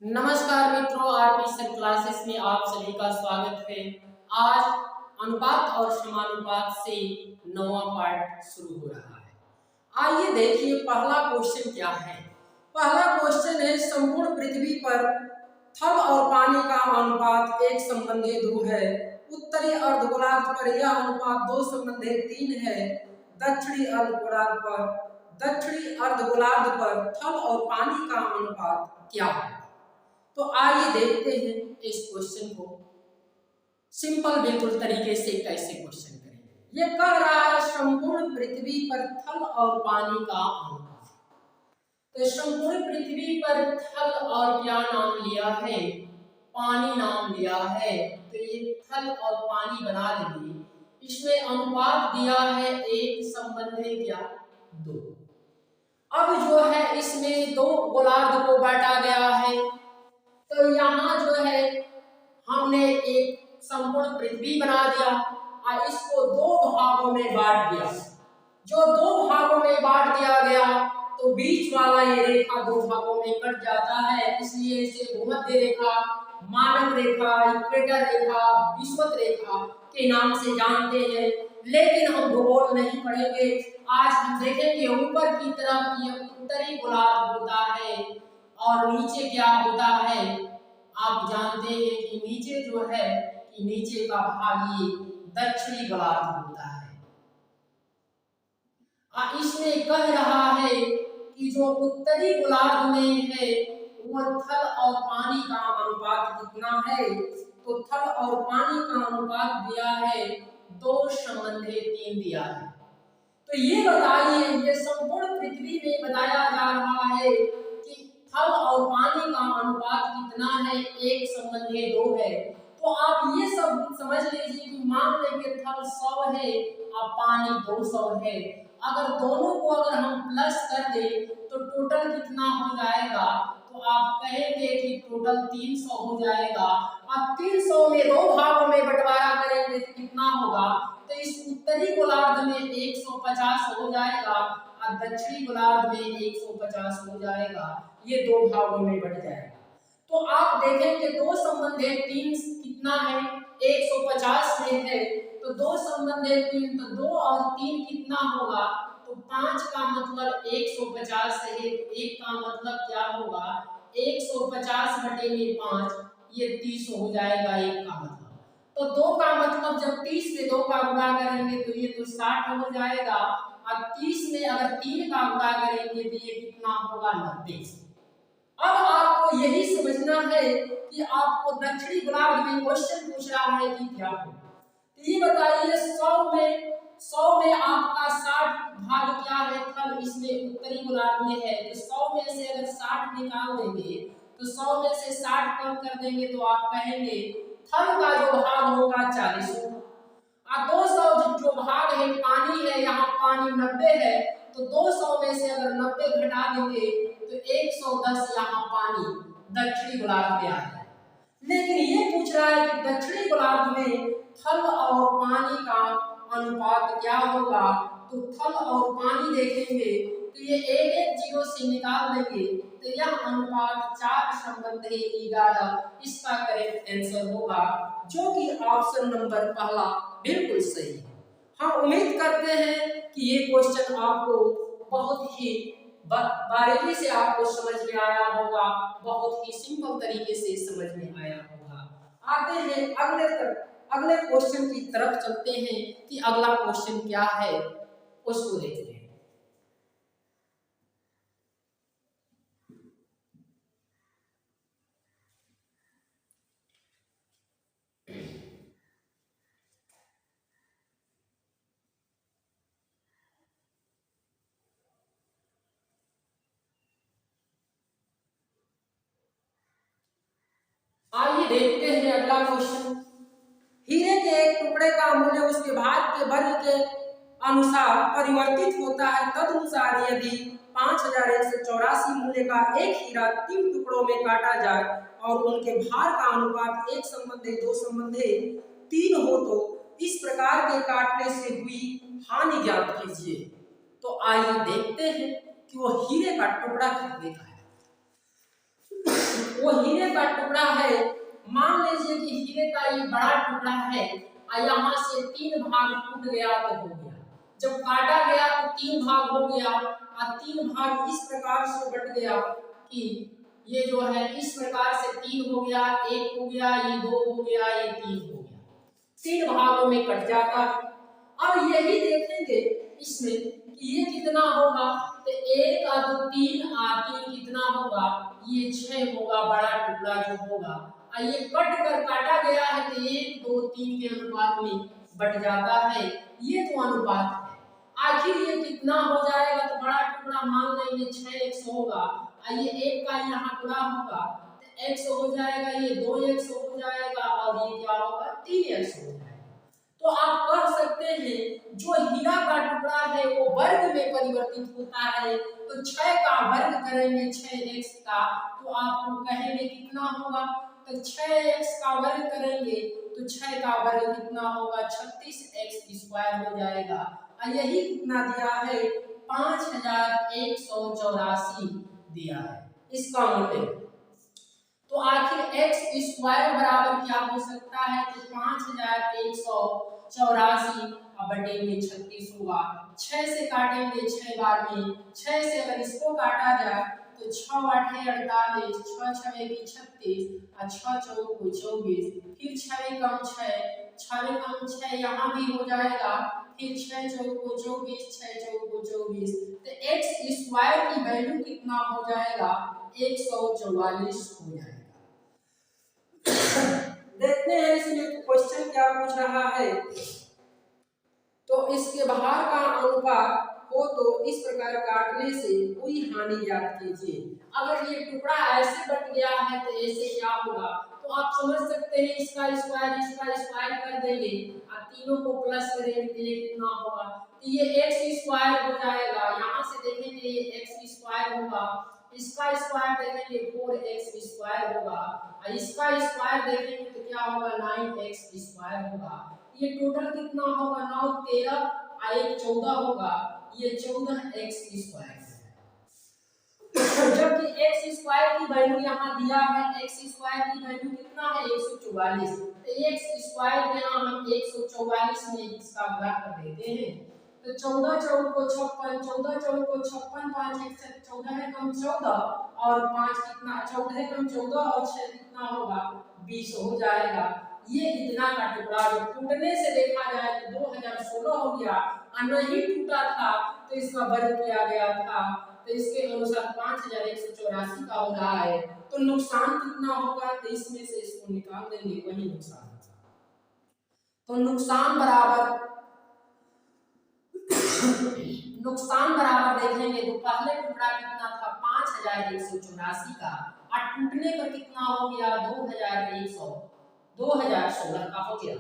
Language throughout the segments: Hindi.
नमस्कार मित्रों, आरपी सर क्लासेस में आप सभी का स्वागत है। आज अनुपात और समानुपात से नौवां पार्ट शुरू हो रहा है। आइए देखिए पहला क्वेश्चन क्या है। पहला क्वेश्चन है, संपूर्ण पृथ्वी पर थल और पानी का अनुपात 1:2 है। उत्तरी अर्धगोलार्ध पर यह अनुपात 2:3 है। दक्षिणी अर्धगोलार्ध पर थल और पानी का अनुपात क्या है। तो आइए देखते हैं इस क्वेश्चन को सिंपल बिल्कुल तरीके से कैसे क्वेश्चन करेंगे। ये कह रहा है संपूर्ण पृथ्वी पर थल और पानी का अनुपात। तो संपूर्ण पृथ्वी पर थल और क्या नाम लिया है, पानी नाम लिया है। तो ये थल और पानी बना देंगे। इसमें अनुपात दिया है 1:2। अब जो है इसमें दो गोलार्ध को बांटा गया है। तो यहाँ जो है हमने एक संपूर्ण पृथ्वी बना दिया और इसको दो भागों में बांट दिया। जो दो भागों में बांट दिया गया तो बीच वाला ये रेखा दो भागों में कट जाता है, इसलिए इसे भूमध्य रेखा, मानक रेखा, इक्वेटर रेखा, विषुवत रेखा के नाम से जानते हैं। लेकिन हम भूगोल नहीं पढ़ेंगे। आज हम देखेंगे ऊपर की तरफ ये उत्तरी गोलार्ध होता है और नीचे क्या होता है। आप जानते हैं कि नीचे जो है कि नीचे का भाग ये दक्षिणी गोलार्ध होता है। इसमें कह रहा है कि जो उत्तरी गोलार्ध में है वो थल और पानी का अनुपात कितना है। तो थल और पानी का अनुपात दिया है 2:3 दिया है। तो ये बताइए, ये संपूर्ण पृथ्वी में बताया जा रहा है कि थल और पानी का अनुपात कितना है, 1:2 है। तो आप ये सब समझ लीजिए कि मान लेंगे थल 100 है और पानी 200 है। अगर दोनों को अगर हम प्लस कर दें तो टोटल कितना हो जाएगा। तो आप कहेंगे कि टोटल 300 हो जाएगा। अब 300 में दो भागों में बंटवारा करेंगे तो कितना होगा। तो इस उत्तरी गोलार्ध में 150 हो जाएगा और दक्षिणी गोलार्ध में 150 हो जाएगा। ये दो भागों में बट जाएगा। तो आप देखेंगे 2:3 कितना है, 150 में है। तो 2:3 तो 2 और 3 कितना होगा। तो 5 का मतलब 150 है। 1 का मतलब क्या होगा, 150 बटे 5 ये 30 हो जाएगा। 1 का मतलब तो 2 का मतलब जब 30 में 2 का गुणा करेंगे तो ये तो 60 हो जाएगा। और 30 में अगर 3 का गुणा करेंगे तो ये कितना होगा, 90। अब आपको यही समझना है कि आपको दक्षिणी गोलार्ध में क्वेश्चन पूछ रहा है कि क्या हो। तो ये बताइए 100 में आपका 60 भाग क्या है, थल इसमें उत्तरी गोलार्ध में है। तो 100 में से अगर 60 निकाल देंगे तो 100 में से 60 कम कर देंगे तो आप कहेंगे थल का जो भाग होगा 40 होगा। और 200 जो भाग है पानी है, यहाँ पानी 90 है। तो 200 में से अगर 90 घटा देंगे तो 110 यहाँ पानी दक्षिणी गोलार्ध में आ जाए। लेकिन ये पूछ रहा है कि दक्षिणी गोलार्ध में थल और पानी का अनुपात क्या होगा। तो थल और पानी देखेंगे तो ये एक जीरो से निकाल देंगे तो यह अनुपात 4:11 इसका करेक्ट आंसर होगा, जो कि ऑप्शन नंबर पहला बिल्कुल सही है। हम उम्मीद करते हैं कि ये क्वेश्चन आपको बहुत ही बारीकी से आपको समझ में आया होगा, बहुत ही सिंपल तरीके से समझ में आया होगा। आते हैं अगले क्वेश्चन की तरफ चलते हैं कि अगला क्वेश्चन क्या है उसको देखते हैं। आइए देखते हैं अगला क्वेश्चन। हीरे के एक टुकड़े का मूल्य उसके भाग के वर्ग के अनुसार परिवर्तित होता है। तदनुसार यदि 5184 मूल्य का एक हीरा 3 टुकड़ों में काटा जाए और उनके भार का अनुपात 1:2:3 हो तो इस प्रकार के काटने से हुई हानि ज्ञात कीजिए। तो आइए देखते हैं कि वो हीरे का टुकड़ा कितने का है। वो हीरे का टुकड़ा है। मान लीजिए कि हीरे का ये बड़ा टुकड़ा है और यहाँ से 3 भाग टूट गया तो हो गया। जब काटा गया तो 3 भाग हो गया और 3 भाग इस प्रकार से बट गया कि ये जो है इस प्रकार से 3 हो गया, 1 हो गया, ये 2 हो गया, ये 3 हो गया, 3 भागों में कट जाता है। अब यही देखेंगे इसमें कि ये कितना होगा, तो 1 और 2 3 और 3 कितना होगा, ये 6 होगा बड़ा टुकड़ा जो होगा। और ये कट कर काटा गया है तो 1 2 3 के अनुपात में बट जाता है। ये तो अनुपात है। आखिर ये कितना हो जाएगा, तो बड़ा टुकड़ा मान लेंगे 6x होगा और ये 1 का यहाँ गुणा होगा तो x हो जाएगा, ये 2x हो जाएगा और ये क्या होगा 3x हो जाएगा। तो आप कह सकते हैं जो हीरा का टुकड़ा है वो वर्ग में परिवर्तित होता है, तो 6 का वर्ग करेंगे 6x का तो आपको कहेंगे कितना होगा, तो 6x का वर्ग करेंगे तो 6 का वर्ग कितना होगा 36x² हो जाएगा। और यही कितना दिया है 5184 दिया है इसका मूल्य। तो आखिर x² बराबर क्या हो सकता है, तो 5184 बटेंगे 36 होगा। 6 से काटेंगे 6 बार में, 6 से अगर इसको काटा जाए तो 6 8 48, 6 6 36 और 6 4 24, फिर 6 कम 6, 6 कम 6 यहाँ भी हो जाएगा, फिर 6 4 24, 6 4 24, तो x² की वैल्यू कितना हो जाएगा 144 हो जाएगा। देखते हैं इसमें क्वेश्चन क्या पूछ रहा है। तो इसके बाहर का अनुपात हो तो इस प्रकार काटने से कोई हानि ज्ञात कीजिए। अगर ये टुकड़ा ऐसे कट गया है तो ऐसे क्या होगा, तो आप समझ सकते हैं इसका स्क्वायर कर देंगे और तीनों को प्लस करेंगे तो ये कितना होगा, तो ये x² हो जाएगा। यहाँ से देखेंगे ये x² होगा, इसका स्क्वायर देखेंगे 4x² होगा और इसका स्क्वायर देखेंगे तो क्या होगा 9x² होगा। ये टोटल कितना होगा 9 13 और 1 14 होगा, ये 14x²। जबकि x² की वैल्यू यहाँ दिया है, x² की वैल्यू कितना है 144, तो x² के यहाँ हम 144 में इसका गुणा कर देते हैं तो 14 4 को 56, 14 4 को 56, 5 1 14 कम 14 और 5 कितना 14 कम 14 और 6 कितना होगा 20 हो जाएगा। ये इतना का टुकड़ा जो टूटने से देखा जाए तो 2016 हो गया और नहीं टूटा था तो इसका वर्ग किया गया था, तो इसके अनुसार 5184 का हो रहा है। तो नुकसान कितना होगा, तो इसमें से इसको निकाल देंगे वही नुकसान होगा। तो नुकसान बराबर देखेंगे तो पहले टुकड़ा कितना था 5184 का और टूटने पर कितना हो गया 2016 का हो गया।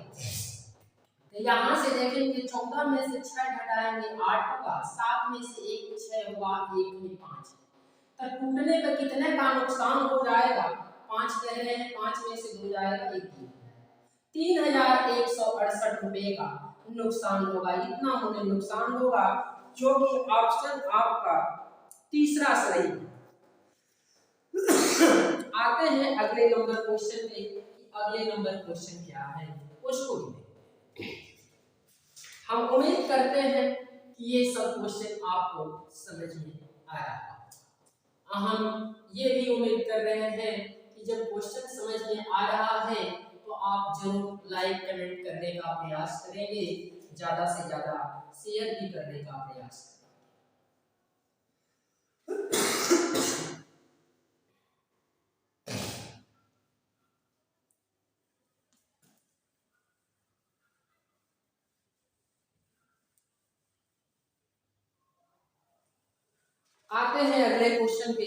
तो यहाँ से देखेंगे 14 में से 6 घटाएंगे 8 होगा, 7 में से 1 6 होगा, 1 में 5 है। तो टूटने पर कितने का नुकसान हो जाएगा 5 कह रहे हैं, 5 में से 2 जाएगा 1 3168 रुपए का नुकसान होगा। इतना मुझे नुकसान होगा जो कि ऑप्शन आपका तीसरा सही है। आते हैं अगले नंबर क्वेश्चन पे। अगले नंबर क्वेश्चन क्या है उसको हम उम्मीद करते हैं कि ये सब क्वेश्चन आपको समझ में आया। हम ये भी उम्मीद कर रहे हैं कि जब क्वेश्चन समझ में आ रहा है तो आप जरूर लाइक कमेंट करने का प्रयास करेंगे, ज्यादा से ज्यादा शेयर भी करने का प्रयास करेंगे। आते हैं अगले क्वेश्चन पे।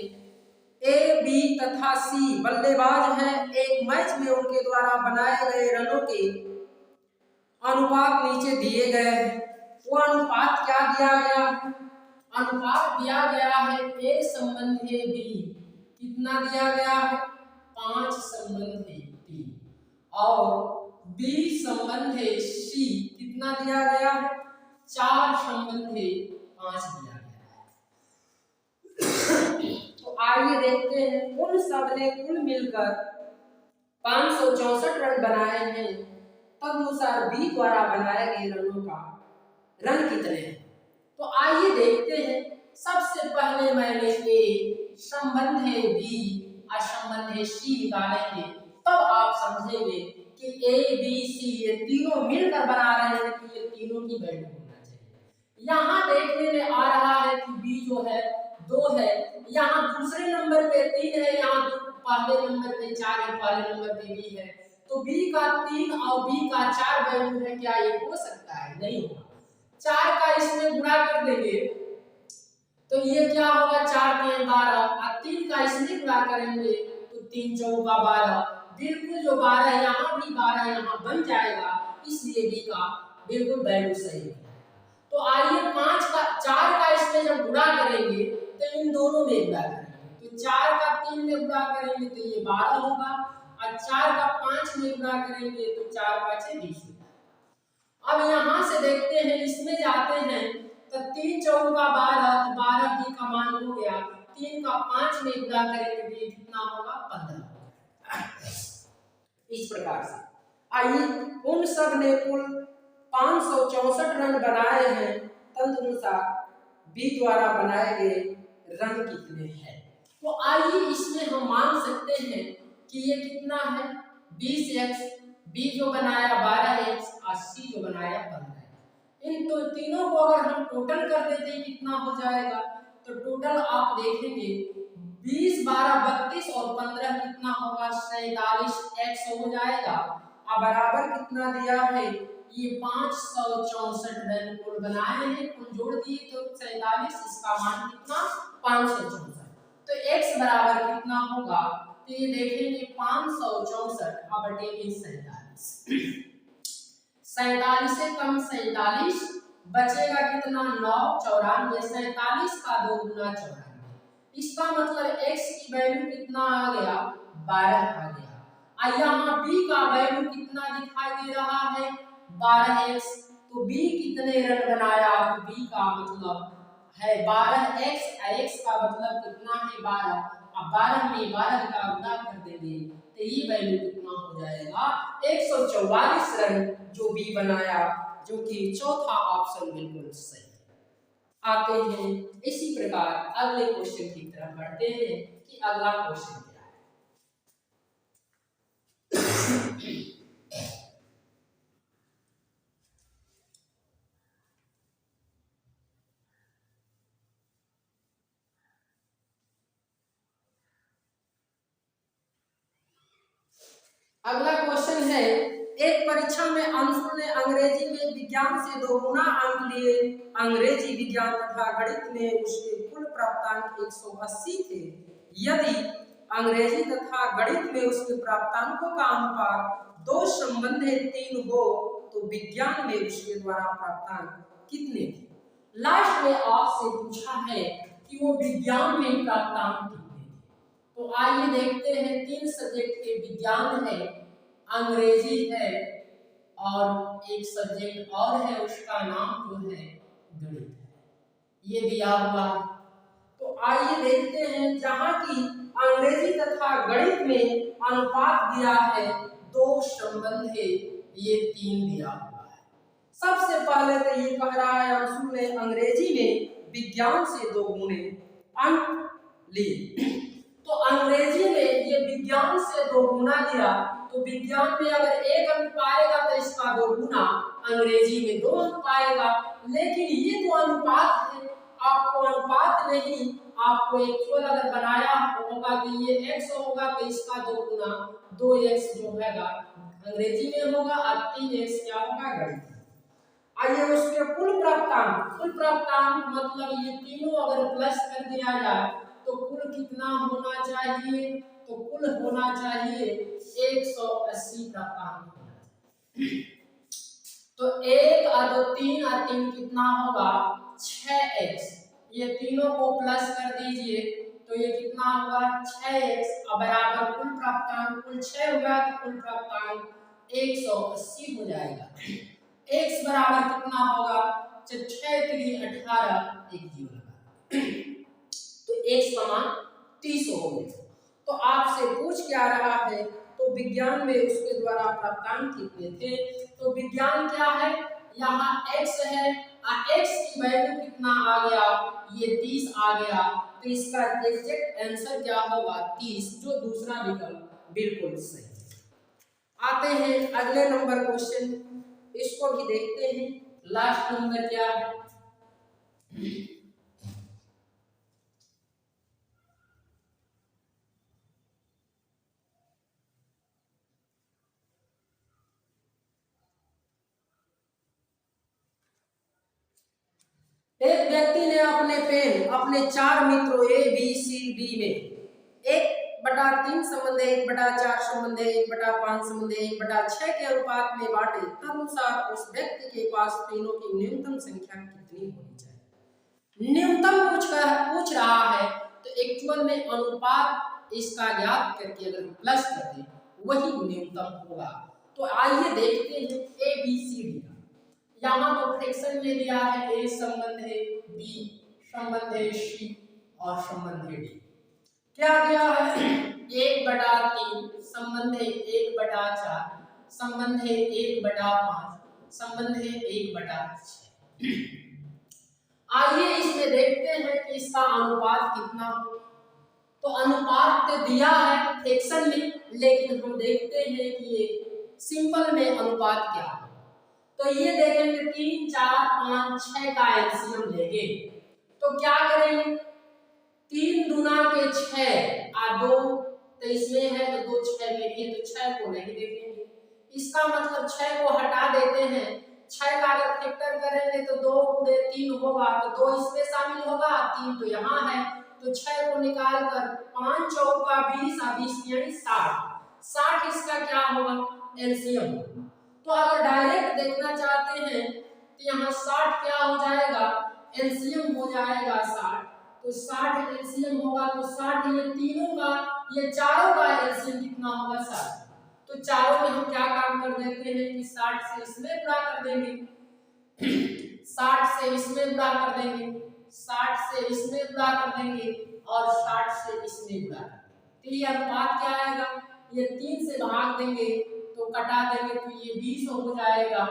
ए, बी तथा सी बल्लेबाज हैं। एक मैच में उनके द्वारा बनाए गए रनों के अनुपात नीचे दिए गए हैं। वो अनुपात क्या दिया गया? अनुपात दिया गया है ए संबंधी बी। कितना दिया गया है 5 संबंधी बी और बी संबंधी सी कितना दिया गया है 4 संबंधी 5 दिया गया है। तो आइए देखते हैं उन सब ने कुल मिलकर 564 रन बनाए हैं, तदनुसार बी द्वारा बनाए गए रनों का रन कितने हैं। तो आइए देखते हैं, सबसे पहले मैंने ए संबंध है बी और संबंध है सी निकालेंगे, तब आप समझेंगे कि ए बी सी ये तीनों मिलकर बना रहे हैं, तो ये तीनों की वैल्यू होना चाहिए। यहाँ देखने में आ रहा है कि बी जो है 2 है, यहाँ दूसरे नंबर पे 3 है, यहाँ पहले नंबर पे 4 है, पहले नंबर पे बी है, तो बी का 3 और बी का 4 वैल्यू है, क्या ये हो सकता है? नहीं होगा। 4 का इसमें गुणा कर देंगे तो ये क्या होगा, 4 3 12 और 3 का इसमें गुणा करेंगे तो 3 चौका 12, बिल्कुल जो 12 है यहाँ भी 12 यहाँ बन जाएगा, इसलिए बी का बिल्कुल वैल्यू सही है। तो आइए 5 का 4 का इसमें जब गुणा करेंगे तो इन दोनों में गुणा करेंगे, तो 4 का 3 में गुणा करेंगे तो ये 12 होगा और 4 का 5 में गुणा करेंगे तो 4 5 20 होगा। अब यहाँ से देखते हैं, इसमें जाते हैं तो 3 चौका 12, तो 12 बी का मान हो गया, 3 का 5 में गुणा करेंगे तो ये कितना होगा, 15। इस प्रकार से आइए उन सब ने कुल 564 रन बनाए हैं, तदनुसार बी द्वारा बनाए गए रन कितने हैं। तो आइए इसमें हम मान सकते हैं कि ये कितना है, 20x, बी जो बनाया 12x और सी जो बनाया 15x। इन तो तीनों को अगर हम टोटल कर देते हैं कितना हो जाएगा, तो टोटल आप देखेंगे 20 12 32 और 15 कितना होगा, 47x हो जाएगा। अब बराबर कितना दिया है, ये 564 रन कुल बनाए हैं, कुल जोड़ दिए तो 47, इसका मान कितना 564, तो x बराबर कितना होगा, तो ये देखेंगे 564 बटे 47, 47 से कम 47 बचेगा कितना 9, 94, 47 का 2 गुना 94, इसका मतलब x की वैल्यू कितना आ गया, 12 आ गया। और यहाँ b का वैल्यू कितना दिखाई दे रहा है, 12x, तो b कितने रन बनाया, तो b का मतलब है 12x, x का मतलब कितना है 12, अब 12 में 12 का गुणा कर देंगे तो ये वैल्यू कितना हो जाएगा, 144 रन जो बी बनाया, जो कि चौथा ऑप्शन बिल्कुल सही है। आते हैं इसी प्रकार अगले क्वेश्चन की तरफ बढ़ते हैं कि अगला क्वेश्चन क्या है। अगला क्वेश्चन है, एक परीक्षा में अंशुल ने अंग्रेजी में विज्ञान से 2 गुना अंक लिए, अंग्रेजी विज्ञान तथा गणित में उसके कुल प्राप्तांक 180 थे, यदि अंग्रेजी तथा गणित में उसके प्राप्तांकों का अनुपात 2 संबंध 3 हो तो विज्ञान में उसके द्वारा प्राप्तांक कितने थे। लास्ट में आपसे पूछा है कि वो विज्ञान में प्राप्तांक कितने थे। तो आइए देखते हैं, 3 सब्जेक्ट के विज्ञान है, अंग्रेजी है और एक सब्जेक्ट और है, उसका नाम जो है गणित है, ये दिया हुआ है। तो आइए देखते हैं, जहां की अंग्रेजी तथा गणित में अनुपात दिया है 2 संबंध है, ये 3 दिया हुआ है। सबसे पहले तो ये कह रहा है अंशुल ने अंग्रेजी में विज्ञान से 2 गुने अंक लिए, तो अंग्रेजी में ये विज्ञान से 2 गुना लिया, तो विज्ञान में अगर 1 अंक पाएगा तो इसका 2 गुना अंग्रेजी में 2 अंक पाएगा, लेकिन ये तो अनुपात है, आपको अनुपात नहीं, आपको इक्वल अगर बनाया होगा तो ये x होगा तो इसका 2 गुना 2x जो हैगा अंग्रेजी में होगा और 3x क्या होगा गणित। आइए उसके कुल प्राप्तांक मतलब ये तीनों अगर प्लस कर दिया जाए तो कुल कितना होना चाहिए, तो कुल होना चाहिए 180 प्राप्तांक होना चाहिए। तो 1 और 2 3 और 3 कितना होगा 6x, ये तीनों को प्लस कर दीजिए तो ये कितना होगा 6x, अब बराबर कुल प्राप्तांक कुल 6 होगा तो कुल प्राप्तांक 180 हो जाएगा। x बराबर कितना होगा, 6 3 18, एक जीरो लगा तो x का मान 30 हो गए। तो आपसे पूछ क्या रहा है, तो विज्ञान में उसके द्वारा प्राप्तांक कितने थे। तो विज्ञान क्या है, यहाँ x है, x की वैल्यू कितना आ गया, ये 30 आ गया। तो इसका एग्जैक्ट आंसर क्या होगा, 30, जो दूसरा विकल्प बिल्कुल सही है। आते हैं अगले नंबर क्वेश्चन, इसको भी देखते हैं। लास्ट नंबर क्या है, एक व्यक्ति ने अपने पेन अपने 4 मित्रों ए बी सी डी में 1/3 संबंध 1/4 संबंध 1/5 संबंध 1/6 के अनुपात में बांटे, तदनुसार उस व्यक्ति के पास पेनों की न्यूनतम संख्या कितनी होनी चाहिए। न्यूनतम पूछ रहा है, तो एक्चुअल में अनुपात इसका ज्ञात करके अगर प्लस कर दें वही न्यूनतम होगा। तो आइए देखते हैं ए बी सी डी का। यहाँ तो फ्रैक्शन में दिया है, ए संबंध है, बी संबंध है, सी और संबंध है डी। क्या दिया है, 1/3 संबंध है 1/4 संबंध है 1/5 संबंध है 1/6। आइए इसमें देखते हैं कि इसका अनुपात कितना हो। तो अनुपात तो दिया है फ्रैक्शन में, लेकिन हम देखते हैं कि ये सिंपल में अनुपात क्या है। तो ये देखेंगे 3 4 5 6 का एलसीएम लेंगे। तो क्या करेंगे, 3 दूना के 6 और 2 तो इसमें है, तो 2 6 में भी है, तो 6 को नहीं देखेंगे। इसका मतलब 6 को हटा देते हैं। 6 का अगर फैक्टर करेंगे तो 2 गुणे 3 होगा, तो 2 इसमें शामिल होगा, 3 तो यहाँ है। तो 6 को निकाल कर 5 चौका 20 और 20 यानी 60 इसका क्या होगा, एलसीएम। तो अगर डायरेक्ट देखना चाहते हैं तो यहाँ 60 क्या हो जाएगा, एलसीएम हो जाएगा 60। तो 60 एलसीएम होगा, तो 60 ये तीनों का, ये चारों का एलसीएम कितना होगा, 60। तो चारों में हम क्या काम कर देते हैं कि 60 से इसमें गुणा कर देंगे, 60 से इसमें गुणा कर देंगे, 60 से इसमें गुणा कर देंगे और 60 से इसमें गुणा कर देंगे। तो ये अनुपात क्या आएगा, ये 3 से भाग देंगे तो कटा देंगे, तो ये 20 हो जाएगा।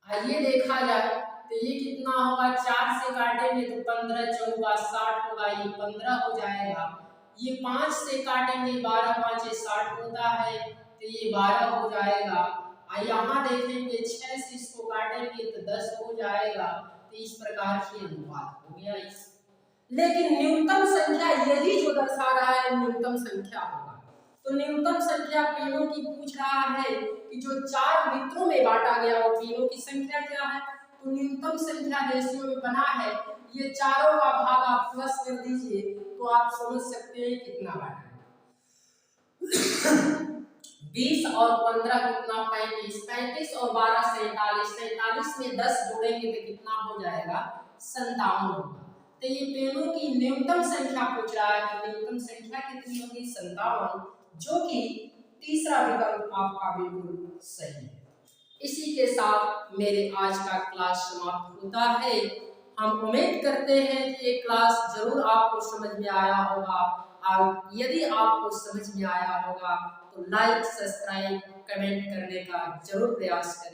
आइए देखा जाए तो ये कितना होगा, 4 से काटेंगे तो 15 चौका 60 होगा, ये 15 हो जाएगा। ये 5 से काटेंगे 12 5 60 होता है, तो ये 12 हो जाएगा। यहाँ देखेंगे 6 से इसको काटेंगे तो 10 हो जाएगा। तो इस प्रकार से अनुपात हो गया। लेकिन न्यूनतम संख्या यही जो दर्शा रहा है न्यूनतम संख्या होगा। तो न्यूनतम संख्या पेनों की पूछ रहा है कि जो 4 मित्रों में बांटा गया वो पेनों की संख्या क्या है। तो न्यूनतम संख्या रेशियो में बना है, ये चारों का भाग आप प्लस कर दीजिए तो आप समझ सकते हैं कितना बांटा है। 20 और 15 कितना, 35, 35 और 12 47, 47 में 10 जोड़ेंगे तो कितना हो जाएगा, 57 होगा। तो ये पेनों की न्यूनतम संख्या पूछ रहा है कि न्यूनतम संख्या कितनी होगी, 57, जो कि तीसरा विकल्प आपका बिल्कुल सही है। इसी के साथ मेरे आज का क्लास समाप्त होता है। हम उम्मीद करते हैं कि ये क्लास जरूर आपको समझ में आया होगा, और यदि आपको समझ में आया होगा तो लाइक सब्सक्राइब कमेंट करने का जरूर प्रयास करें।